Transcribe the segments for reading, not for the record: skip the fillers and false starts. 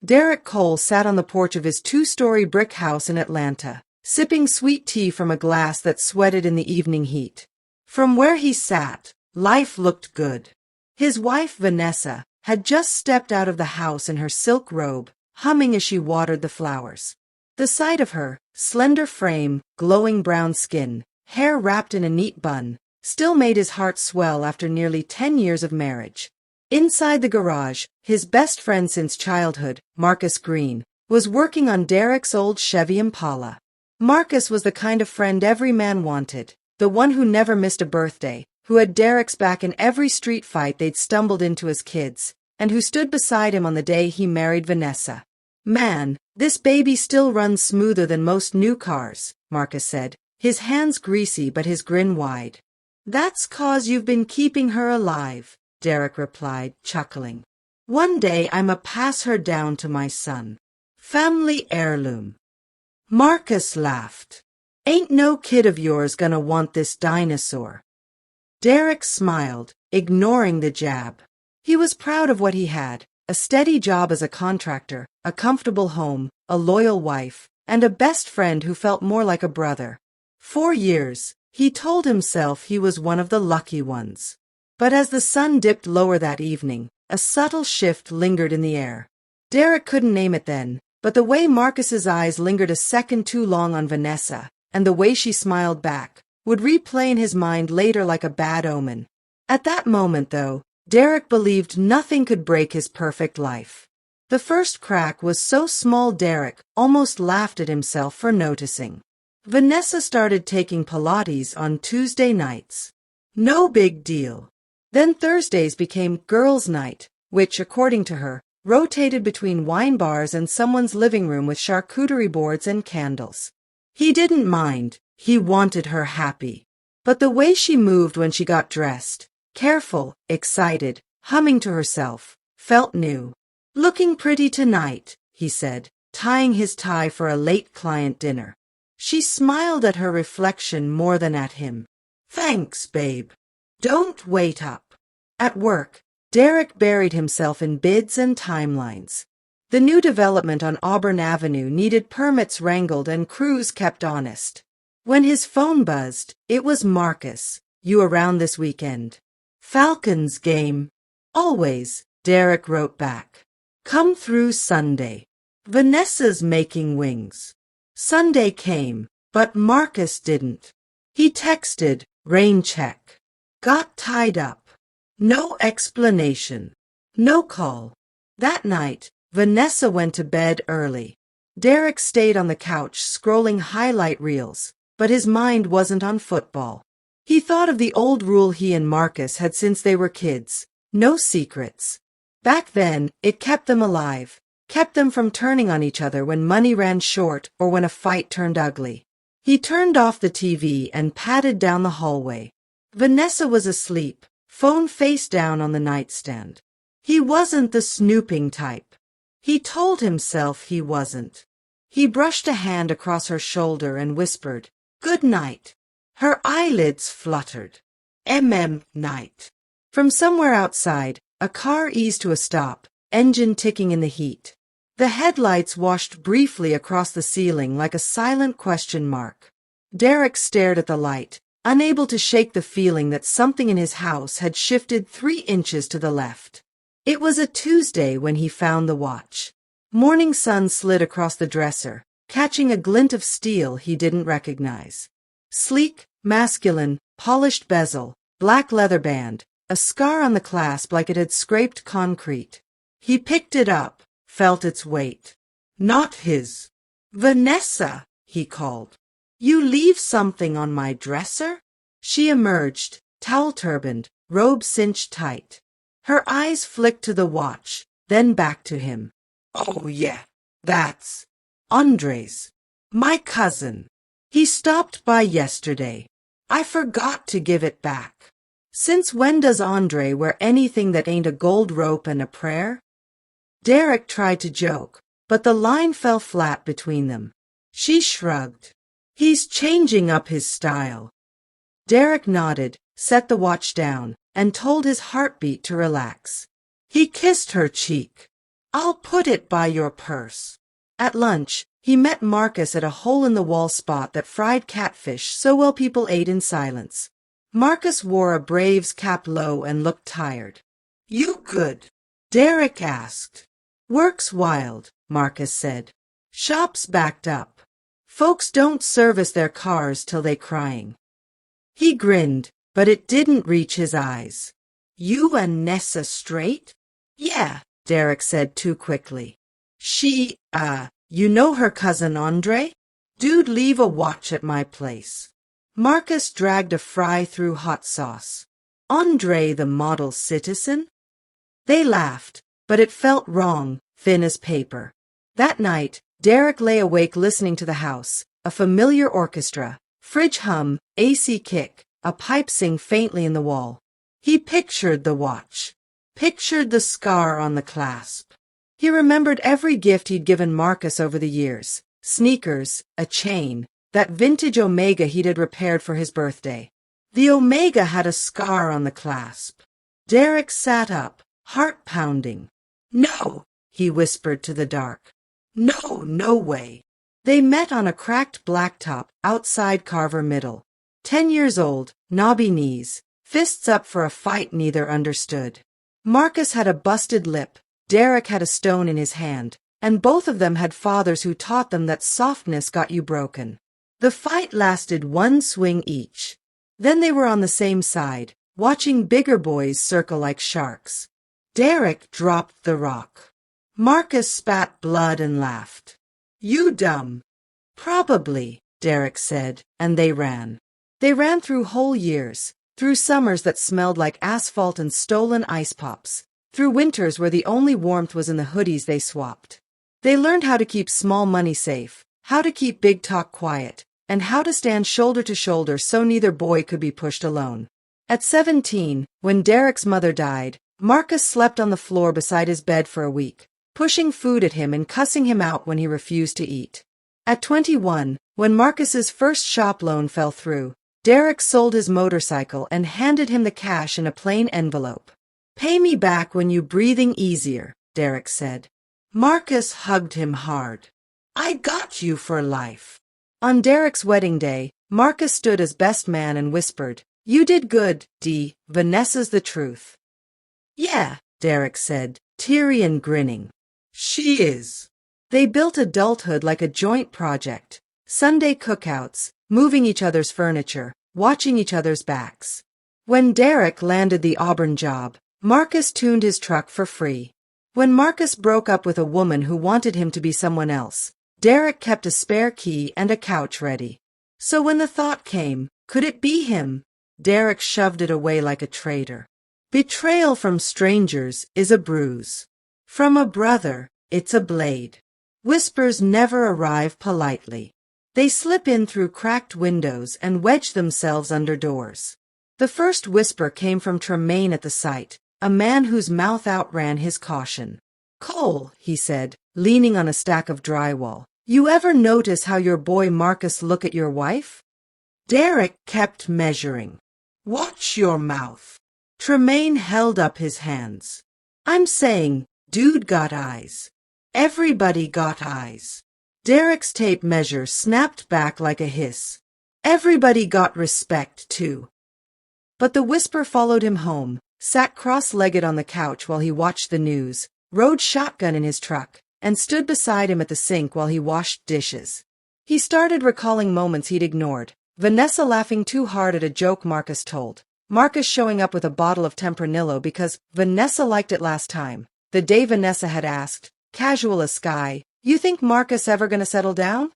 Derek Cole sat on the porch of his two-story brick house in Atlanta, sipping sweet tea from a glass that sweated in the evening heat. From where he sat, life looked good. His wife, Vanessa, had just stepped out of the house in her silk robe, humming as she watered the flowers. The sight of her, slender frame, glowing brown skin, hair wrapped in a neat bun, still made his heart swell after nearly 10 years of marriage. Inside the garage, his best friend since childhood, Marcus Green, was working on Derek's old Chevy Impala. Marcus was the kind of friend every man wanted, the one who never missed a birthday, who had Derek's back in every street fight they'd stumbled into as kids, and who stood beside him on the day he married Vanessa. "Man, this baby still runs smoother than most new cars," Marcus said, his hands greasy but his grin wide. "That's 'cause you've been keeping her alive," Derek replied, chuckling. "One day I'ma pass her down to my son. Family heirloom." Marcus laughed. "Ain't no kid of yours gonna want this dinosaur." Derek smiled, ignoring the jab. He was proud of what he had, a steady job as a contractor, a comfortable home, a loyal wife, and a best friend who felt more like a brother. 4 years, he told himself he was one of the lucky ones. But as the sun dipped lower that evening, a subtle shift lingered in the air. Derek couldn't name it then, but the way Marcus's eyes lingered a second too long on Vanessa, and the way she smiled back, would replay in his mind later like a bad omen. At that moment, though, Derek believed nothing could break his perfect life. The first crack was so small Derek almost laughed at himself for noticing. Vanessa started taking Pilates on Tuesday nights. No big deal. Then Thursdays became girls' night, which, according to her, rotated between wine bars and someone's living room with charcuterie boards and candles. He didn't mind, he wanted her happy. But the way she moved when she got dressed, careful, excited, humming to herself, felt new. "Looking pretty tonight," he said, tying his tie for a late client dinner. She smiled at her reflection more than at him. "Thanks, babe. Don't wait up." At work, Derek buried himself in bids and timelines. The new development on Auburn Avenue needed permits wrangled and crews kept honest. When his phone buzzed, it was Marcus. "You around this weekend?" "Falcons game." "Always," Derek wrote back. "Come through Sunday. Vanessa's making wings." Sunday came, but Marcus didn't. He texted, "Rain check." Got tied up. No explanation. No call. That night, Vanessa went to bed early. Derek stayed on the couch scrolling highlight reels, but his mind wasn't on football. He thought of the old rule he and Marcus had since they were kids: no secrets. Back then, it kept them alive, kept them from turning on each other when money ran short or when a fight turned ugly. He turned off the TV and padded down the hallway. Vanessa was asleep, phone face down on the nightstand. He wasn't the snooping type. He told himself he wasn't. He brushed a hand across her shoulder and whispered, "Good night." Her eyelids fluttered. Night. From somewhere outside, a car eased to a stop, engine ticking in the heat. The headlights washed briefly across the ceiling like a silent question mark. Derek stared at the light, unable to shake the feeling that something in his house had shifted 3 inches to the left. It was a Tuesday when he found the watch. Morning sun slid across the dresser, catching a glint of steel he didn't recognize. Sleek, masculine, polished bezel, black leather band, a scar on the clasp like it had scraped concrete. He picked it up, felt its weight. Not his. "Vanessa," he called. "You leave something on my dresser?" She emerged, towel-turbaned, robe cinched tight. Her eyes flicked to the watch, then back to him. "Oh yeah, that's Andre's. My cousin. He stopped by yesterday. I forgot to give it back." "Since when does Andre wear anything that ain't a gold rope and a prayer?" Derek tried to joke, but the line fell flat between them. She shrugged. "He's changing up his style." Derek nodded, set the watch down, and told his heartbeat to relax. He kissed her cheek. I'll put it by your purse. At lunch, he met Marcus at a hole-in-the-wall spot that fried catfish so well people ate in silence. Marcus wore a Braves cap low and looked tired. You good? Derek asked. Work's wild, Marcus said. Shop's backed up. Folks don't service their cars till they crying. He grinned, but it didn't reach his eyes. You and Nessa straight? Yeah, Derek said too quickly. She, you know her cousin Andre? Dude leave a watch at my place. Marcus dragged a fry through hot sauce. Andre the model citizen? They laughed, but it felt wrong, thin as paper. That night, Derek lay awake listening to the house, a familiar orchestra, fridge hum, AC kick, a pipe sing faintly in the wall. He pictured the watch, pictured the scar on the clasp. He remembered every gift he'd given Marcus over the years, sneakers, a chain, that vintage Omega he'd had repaired for his birthday. The Omega had a scar on the clasp. Derek sat up, heart pounding. No, he whispered to the dark. No, no way. They met on a cracked blacktop outside Carver Middle. 10 years old, knobby knees, fists up for a fight neither understood. Marcus had a busted lip, Derek had a stone in his hand, and both of them had fathers who taught them that softness got you broken. The fight lasted one swing each. Then they were on the same side, watching bigger boys circle like sharks. Derek dropped the rock. Marcus spat blood and laughed. You dumb. Probably, Derek said, and they ran. They ran through whole years, through summers that smelled like asphalt and stolen ice pops, through winters where the only warmth was in the hoodies they swapped. They learned how to keep small money safe, how to keep big talk quiet, and how to stand shoulder to shoulder so neither boy could be pushed alone. At 17, when Derek's mother died, Marcus slept on the floor beside his bed for a week, pushing food at him and cussing him out when he refused to eat. At 21, when Marcus's first shop loan fell through, Derek sold his motorcycle and handed him the cash in a plain envelope. Pay me back when you breathing easier, Derek said. Marcus hugged him hard. I got you for life. On Derek's wedding day, Marcus stood as best man and whispered, You did good, D. Vanessa's the truth. Yeah, Derek said, teary and grinning. She is. They built adulthood like a joint project. Sunday cookouts, moving each other's furniture, watching each other's backs. When Derek landed the Auburn job, Marcus tuned his truck for free. When Marcus broke up with a woman who wanted him to be someone else, Derek kept a spare key and a couch ready. So when the thought came, could it be him? Derek shoved it away like a traitor. Betrayal from strangers is a bruise. From a brother, it's a blade. Whispers never arrive politely. They slip in through cracked windows and wedge themselves under doors. The first whisper came from Tremaine at the site, a man whose mouth outran his caution. Cole, he said, leaning on a stack of drywall, you ever notice how your boy Marcus look at your wife? Derek kept measuring. Watch your mouth. Tremaine held up his hands. I'm saying, dude got eyes. Everybody got eyes. Derek's tape measure snapped back like a hiss. Everybody got respect, too. But the whisper followed him home, sat cross-legged on the couch while he watched the news, rode shotgun in his truck, and stood beside him at the sink while he washed dishes. He started recalling moments he'd ignored. Vanessa laughing too hard at a joke Marcus told. Marcus showing up with a bottle of Tempranillo because Vanessa liked it last time. The day Vanessa had asked, casual as sky, you think Marcus ever gonna settle down?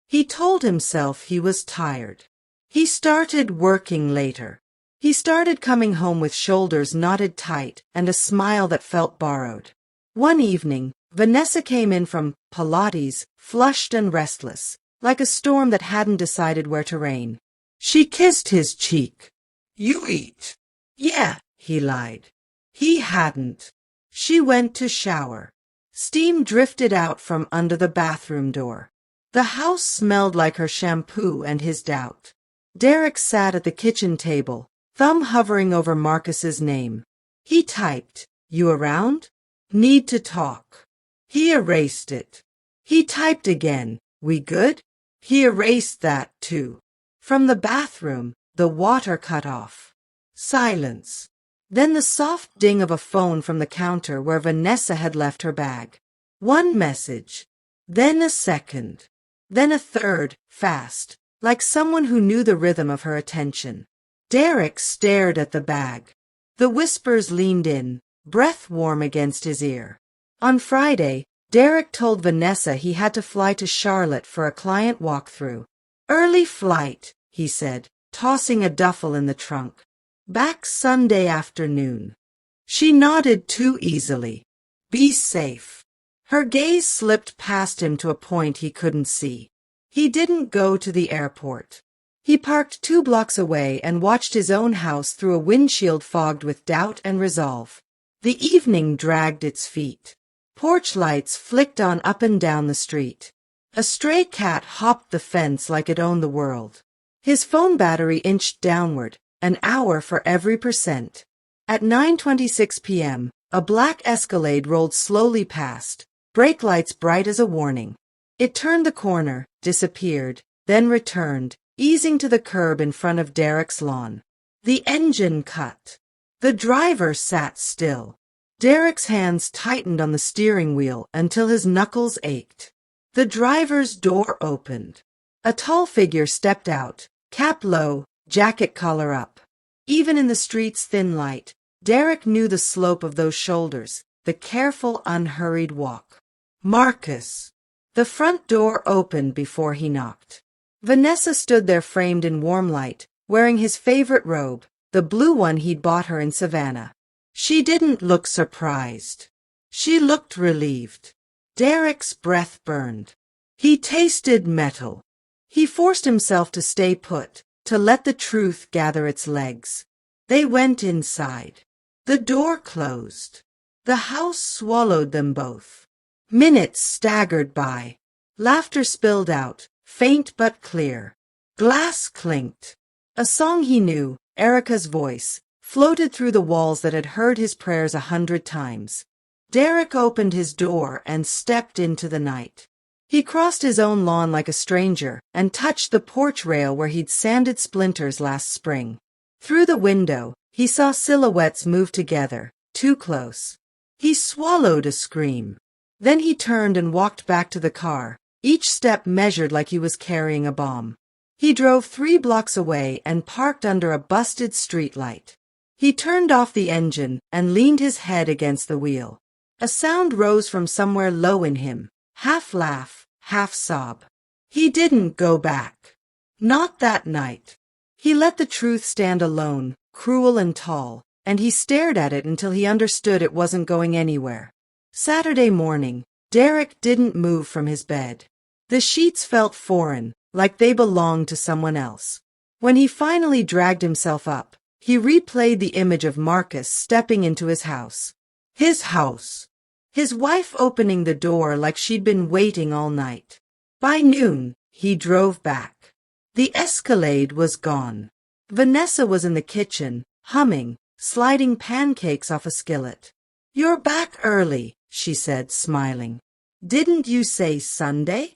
He told himself he was tired. He started working later. He started coming home with shoulders knotted tight and a smile that felt borrowed. One evening, Vanessa came in from Pilates, flushed and restless, like a storm that hadn't decided where to rain. She kissed his cheek. You eat. Yeah, he lied. He hadn't. She went to shower. Steam drifted out from under the bathroom door. The house smelled like her shampoo and his doubt. Derek sat at the kitchen table, thumb hovering over Marcus's name. He typed, You around? Need to talk. He erased it. He typed again. We good? He erased that too. From the bathroom, the water cut off. Silence. Then the soft ding of a phone from the counter where Vanessa had left her bag. One message. Then a second. Then a third, fast, like someone who knew the rhythm of her attention. Derek stared at the bag. The whispers leaned in, breath warm against his ear. On Friday, Derek told Vanessa he had to fly to Charlotte for a client walkthrough. Early flight, he said, tossing a duffel in the trunk. Back Sunday afternoon. She nodded too easily. Be safe. Her gaze slipped past him to a point he couldn't see. He didn't go to the airport. He parked 2 blocks away and watched his own house through a windshield fogged with doubt and resolve. The evening dragged its feet. Porch lights flicked on up and down the street. A stray cat hopped the fence like it owned the world. His phone battery inched downward, an hour for every percent. At 9:26 p.m., a black Escalade rolled slowly past, brake lights bright as a warning. It turned the corner, disappeared, then returned, easing to the curb in front of Derek's lawn. The engine cut. The driver sat still. Derek's hands tightened on the steering wheel until his knuckles ached. The driver's door opened. A tall figure stepped out, cap low, jacket collar up. Even in the street's thin light, Derek knew the slope of those shoulders, the careful, unhurried walk. Marcus. The front door opened before he knocked. Vanessa stood there framed in warm light, wearing his favorite robe, the blue one he'd bought her in Savannah. She didn't look surprised. She looked relieved. Derek's breath burned. He tasted metal. He forced himself to stay put, to let the truth gather its legs. They went inside. The door closed. The house swallowed them both. Minutes staggered by. Laughter spilled out, faint but clear. Glass clinked. A song he knew, Erica's voice, floated through the walls that had heard his prayers 100 times. Derek opened his door and stepped into the night. He crossed his own lawn like a stranger and touched the porch rail where he'd sanded splinters last spring. Through the window, he saw silhouettes move together, too close. He swallowed a scream. Then he turned and walked back to the car, each step measured like he was carrying a bomb. He drove 3 blocks away and parked under a busted streetlight. He turned off the engine and leaned his head against the wheel. A sound rose from somewhere low in him, half laugh, half sob. He didn't go back. Not that night. He let the truth stand alone, cruel and tall, and he stared at it until he understood it wasn't going anywhere. Saturday morning, Derek didn't move from his bed. The sheets felt foreign, like they belonged to someone else. When he finally dragged himself up, he replayed the image of Marcus stepping into his house. His house. His wife opening the door like she'd been waiting all night. By noon, he drove back. The Escalade was gone. Vanessa was in the kitchen, humming, sliding pancakes off a skillet. "You're back early," she said, smiling. "Didn't you say Sunday?"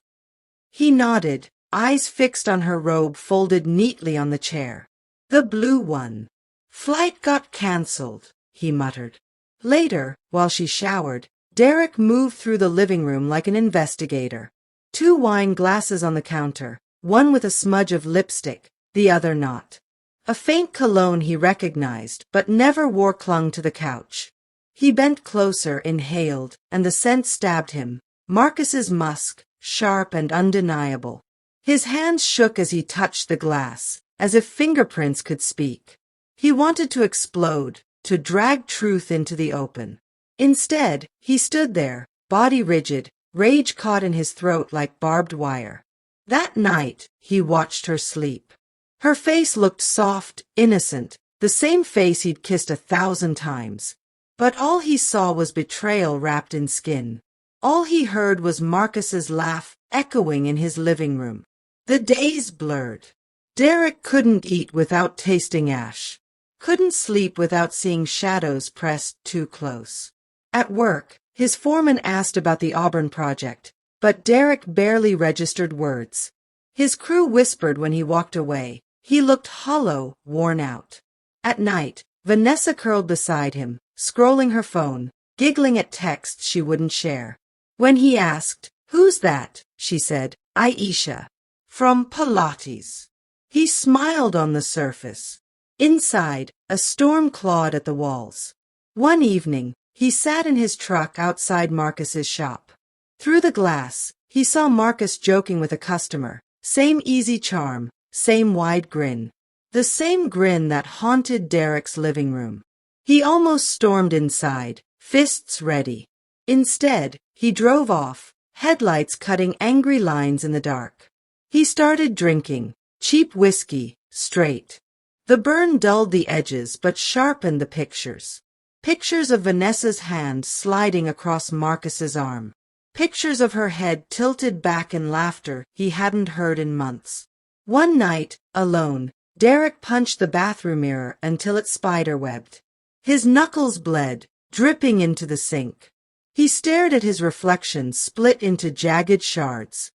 He nodded, eyes fixed on her robe folded neatly on the chair. The blue one. "Flight got cancelled," he muttered. Later, while she showered, Derek moved through the living room like an investigator. 2 wine glasses on the counter, one with a smudge of lipstick, the other not. A faint cologne he recognized, but never wore clung to the couch. He bent closer, inhaled, and the scent stabbed him. Marcus's musk, sharp and undeniable. His hands shook as he touched the glass, as if fingerprints could speak. He wanted to explode, to drag truth into the open. Instead, he stood there, body rigid, rage caught in his throat like barbed wire. That night, he watched her sleep. Her face looked soft, innocent, the same face he'd kissed 1,000 times. But all he saw was betrayal wrapped in skin. All he heard was Marcus's laugh echoing in his living room. The days blurred. Derek couldn't eat without tasting ash. Couldn't sleep without seeing shadows pressed too close. At work, His foreman asked about the Auburn project, but Derek barely registered words. His crew whispered when he walked away. He looked hollow, worn out. At night, Vanessa curled beside him, scrolling her phone, giggling at texts she wouldn't share. When he asked, "Who's that?" she said, "Aisha. From Pilates." He smiled on the surface. Inside, a storm clawed at the walls. One evening, he sat in his truck outside Marcus's shop. Through the glass, he saw Marcus joking with a customer. Same easy charm, same wide grin. The same grin that haunted Derek's living room. He almost stormed inside, fists ready. Instead, he drove off, headlights cutting angry lines in the dark. He started drinking, cheap whiskey, straight. The burn dulled the edges but sharpened the pictures. Pictures of Vanessa's hand sliding across Marcus's arm. Pictures of her head tilted back in laughter he hadn't heard in months. One night, alone, Derek punched the bathroom mirror until it spiderwebbed. His knuckles bled, dripping into the sink. He stared at his reflection split into jagged shards.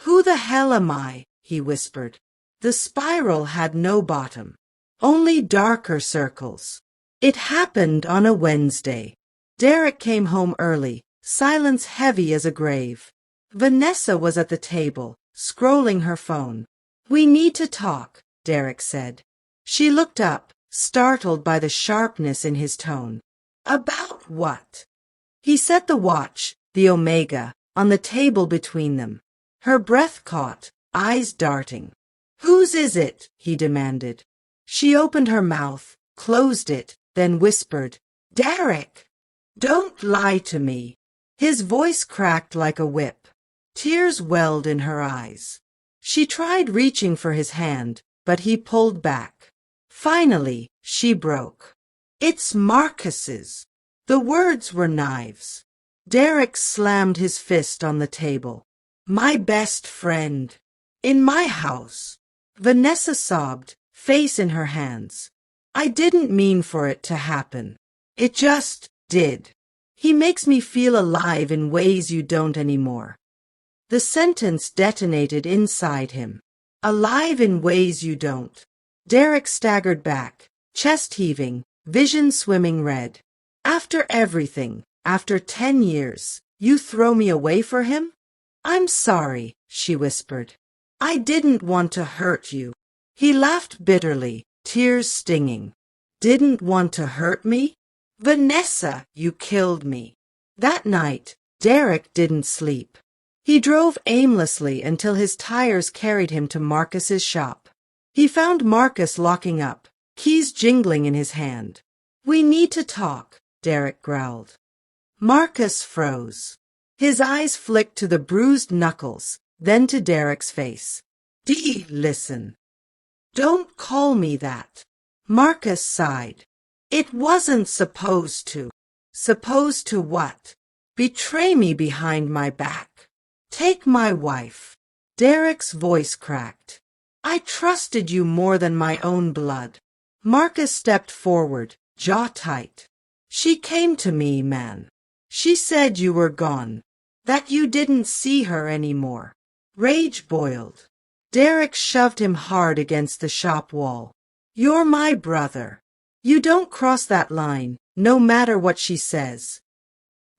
"Who the hell am I?" he whispered. The spiral had no bottom, only darker circles. It happened on a Wednesday. Derek came home early, silence heavy as a grave. Vanessa was at the table, scrolling her phone. "We need to talk," Derek said. She looked up, startled by the sharpness in his tone. "About what?" He set the watch, the Omega, on the table between them. Her breath caught, eyes darting. "Whose is it?" he demanded. She opened her mouth, closed it, then whispered, "Derek! Don't lie to me." His voice cracked like a whip. Tears welled in her eyes. She tried reaching for his hand, but he pulled back. Finally, she broke. "It's Marcus's." The words were knives. Derek slammed his fist on the table. "My best friend. In my house." Vanessa sobbed, face in her hands. "I didn't mean for it to happen. It just did. He makes me feel alive in ways you don't anymore." The sentence detonated inside him. "Alive in ways you don't." Derek staggered back, chest heaving, vision swimming red. "After everything, after 10 years, you throw me away for him?" "I'm sorry," she whispered. "I didn't want to hurt you." He laughed bitterly, tears stinging. "Didn't want to hurt me? Vanessa, you killed me." That night, Derek didn't sleep. He drove aimlessly until his tires carried him to Marcus's shop. He found Marcus locking up, keys jingling in his hand. "We need to talk," Derek growled. Marcus froze. His eyes flicked to the bruised knuckles, then to Derek's face. Listen. Don't call me that." Marcus sighed. "It wasn't supposed to." "Supposed to what?" "Betray me behind my back. Take my wife." Derek's voice cracked. "I trusted you more than my own blood." Marcus stepped forward, jaw tight. "She came to me, man. She said you were gone, that you didn't see her anymore." Rage boiled. Derek shoved him hard against the shop wall. "You're my brother. You don't cross that line, no matter what she says."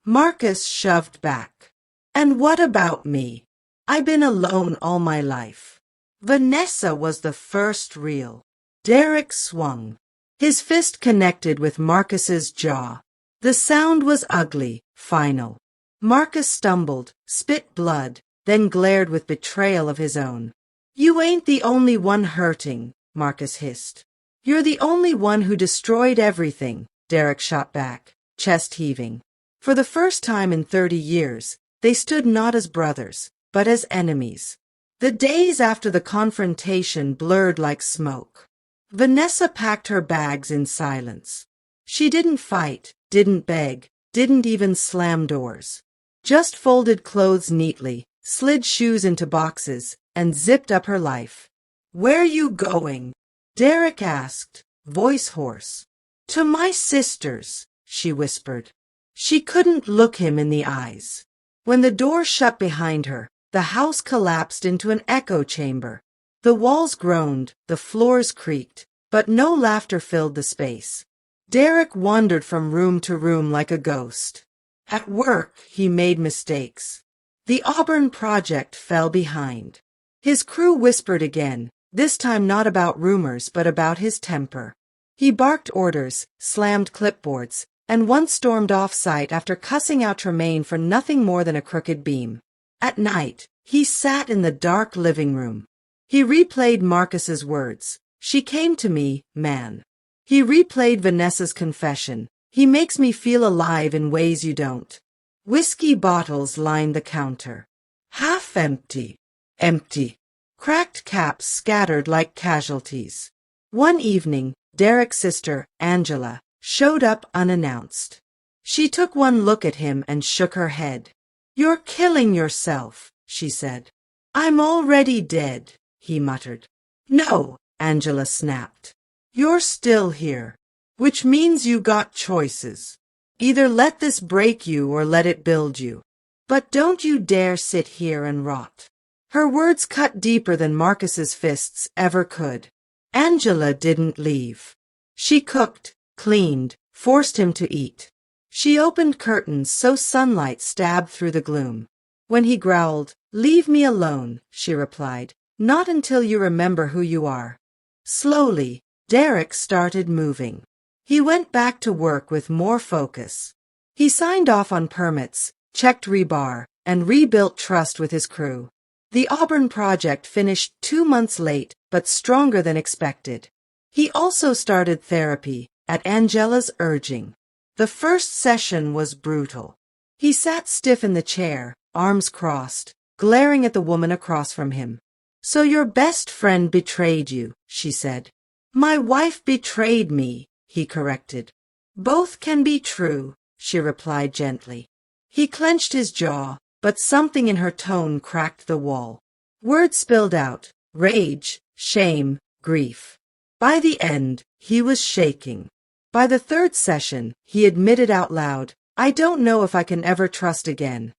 Marcus shoved back. "And what about me? I've been alone all my life. Vanessa was the first real." Derek swung. His fist connected with Marcus's jaw. The sound was ugly, final. Marcus stumbled, spit blood, then glared with betrayal of his own. "You ain't the only one hurting," Marcus hissed. "You're the only one who destroyed everything," Derek shot back, chest heaving. For the first time in 30 years, they stood not as brothers, but as enemies. The days after the confrontation blurred like smoke. Vanessa packed her bags in silence. She didn't fight, didn't beg, didn't even slam doors. Just folded clothes neatly, slid shoes into boxes, and zipped up her life. "Where you going?" Derek asked, voice hoarse. "To my sister's," she whispered. She couldn't look him in the eyes. When the door shut behind her, the house collapsed into an echo chamber. The walls groaned, the floors creaked, but no laughter filled the space. Derek wandered from room to room like a ghost. At work, he made mistakes. The Auburn project fell behind. His crew whispered again, this time not about rumors but about his temper. He barked orders, slammed clipboards, and once stormed off-site after cussing out Tremaine for nothing more than a crooked beam. At night, he sat in the dark living room. He replayed Marcus's words, "She came to me, man." He replayed Vanessa's confession, "He makes me feel alive in ways you don't." Whiskey bottles lined the counter. Half empty. Empty. Cracked caps scattered like casualties. One evening, Derek's sister, Angela, showed up unannounced. She took one look at him and shook her head. "You're killing yourself," she said. "I'm already dead," he muttered. "No," Angela snapped. "You're still here, which means you got choices. Either let this break you or let it build you. But don't you dare sit here and rot." Her words cut deeper than Marcus's fists ever could. Angela didn't leave. She cooked, cleaned, forced him to eat. She opened curtains so sunlight stabbed through the gloom. When he growled, "Leave me alone," she replied, "Not until you remember who you are." Slowly, Derek started moving. He went back to work with more focus. He signed off on permits, checked rebar, and rebuilt trust with his crew. The Auburn project finished 2 months late, but stronger than expected. He also started therapy, at Angela's urging. The first session was brutal. He sat stiff in the chair, arms crossed, glaring at the woman across from him. "So your best friend betrayed you," she said. "My wife betrayed me," he corrected. "Both can be true," she replied gently. He clenched his jaw, but something in her tone cracked the wall. Words spilled out, rage, shame, grief. By the end, he was shaking. By the third session, he admitted out loud, "I don't know if I can ever trust again."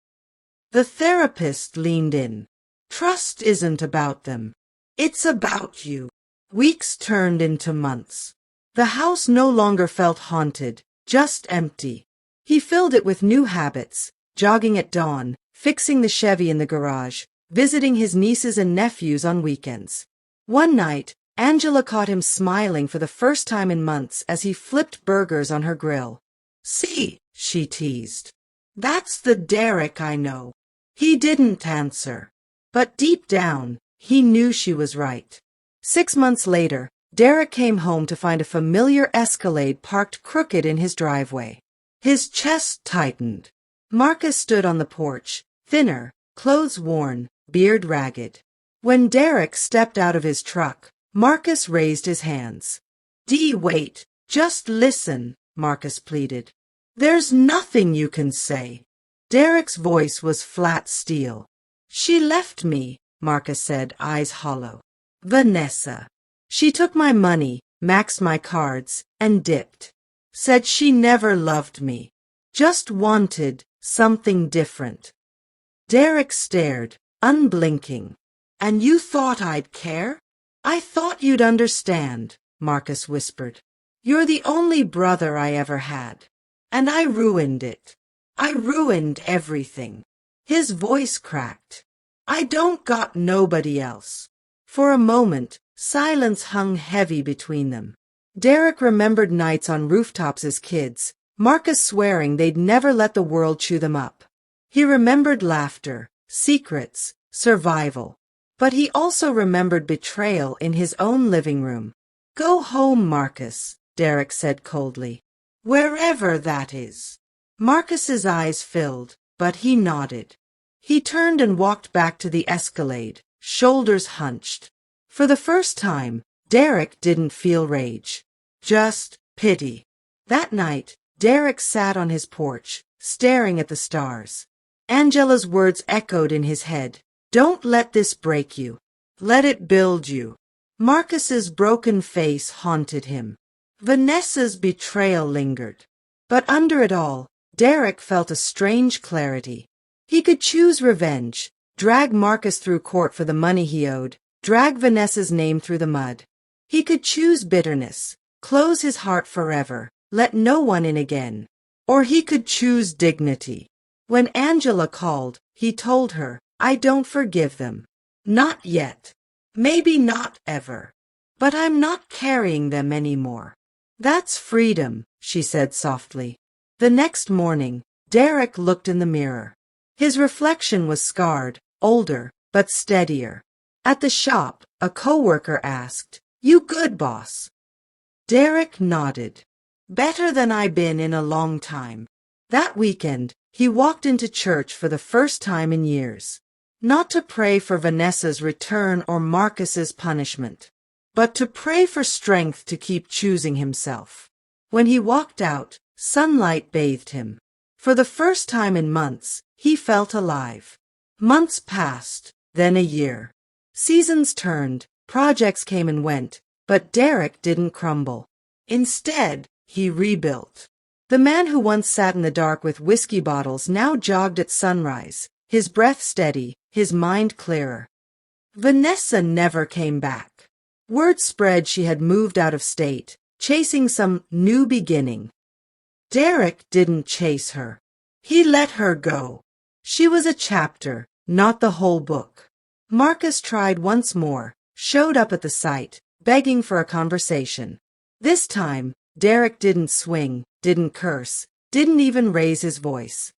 The therapist leaned in. "Trust isn't about them. It's about you." Weeks turned into months. The house no longer felt haunted, just empty. He filled it with new habits, jogging at dawn, fixing the Chevy in the garage, visiting his nieces and nephews on weekends. One night, Angela caught him smiling for the first time in months as he flipped burgers on her grill. "See," she teased. "That's the Derek I know." He didn't answer. But deep down, he knew she was right. 6 months later, Derek came home to find a familiar Escalade parked crooked in his driveway. His chest tightened. Marcus stood on the porch, thinner, clothes worn, beard ragged. When Derek stepped out of his truck, Marcus raised his hands. Wait, just listen," Marcus pleaded. "There's nothing you can say." Derek's voice was flat steel. "She left me," Marcus said, eyes hollow. "Vanessa. She took my money, maxed my cards, and dipped. Said she never loved me. Just wanted something different." Derek stared, unblinking. "And you thought I'd care?" "I thought you'd understand," Marcus whispered. "You're the only brother I ever had. And I ruined it. I ruined everything." His voice cracked. "I don't got nobody else." For a moment, silence hung heavy between them. Derek remembered nights on rooftops as kids, Marcus swearing they'd never let the world chew them up. He remembered laughter, secrets, survival. But he also remembered betrayal in his own living room. "Go home, Marcus," Derek said coldly. "Wherever that is." Marcus's eyes filled, but he nodded. He turned and walked back to the Escalade, shoulders hunched. For the first time, Derek didn't feel rage, just pity. That night, Derek sat on his porch, staring at the stars. Angela's words echoed in his head. "Don't let this break you. Let it build you." Marcus's broken face haunted him. Vanessa's betrayal lingered. But under it all, Derek felt a strange clarity. He could choose revenge, drag Marcus through court for the money he owed, drag Vanessa's name through the mud. He could choose bitterness, close his heart forever, let no one in again. Or he could choose dignity. When Angela called, he told her, "I don't forgive them. Not yet. Maybe not ever. But I'm not carrying them anymore." "That's freedom," she said softly. The next morning, Derek looked in the mirror. His reflection was scarred, older, but steadier. At the shop, a coworker asked, "You good, boss?" Derek nodded. "Better than I been in a long time." That weekend, he walked into church for the first time in years. Not to pray for Vanessa's return or Marcus's punishment, but to pray for strength to keep choosing himself. When he walked out, sunlight bathed him. For the first time in months, he felt alive. Months passed, then a year. Seasons turned, projects came and went, but Derek didn't crumble. Instead, he rebuilt. The man who once sat in the dark with whiskey bottles now jogged at sunrise, his breath steady, his mind clearer. Vanessa never came back. Word spread she had moved out of state, chasing some new beginning. Derek didn't chase her. He let her go. She was a chapter, not the whole book. Marcus tried once more, showed up at the site, begging for a conversation. This time, Derek didn't swing, didn't curse, didn't even raise his voice.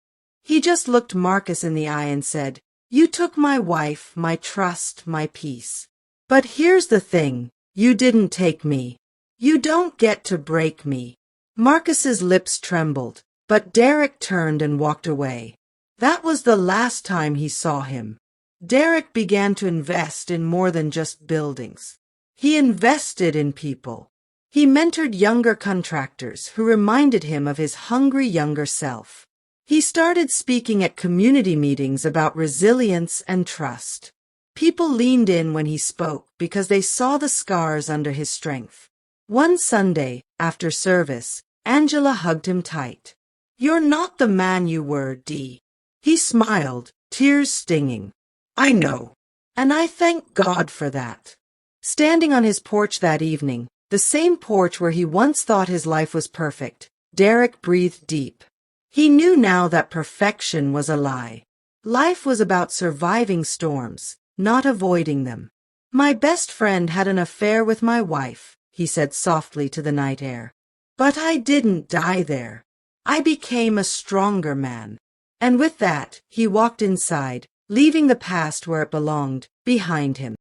He just looked Marcus in the eye and said, "You took my wife, my trust, my peace. But here's the thing, you didn't take me. You don't get to break me." Marcus's lips trembled, but Derek turned and walked away. That was the last time he saw him. Derek began to invest in more than just buildings. He invested in people. He mentored younger contractors who reminded him of his hungry younger self. He started speaking at community meetings about resilience and trust. People leaned in when he spoke because they saw the scars under his strength. One Sunday, after service, Angela hugged him tight. "You're not the man you were, Dee." He smiled, tears stinging. "I know, and I thank God for that." Standing on his porch that evening, the same porch where he once thought his life was perfect, Derek breathed deep. He knew now that perfection was a lie. Life was about surviving storms, not avoiding them. "My best friend had an affair with my wife," he said softly to the night air. "But I didn't die there. I became a stronger man." And with that, he walked inside, leaving the past where it belonged, behind him.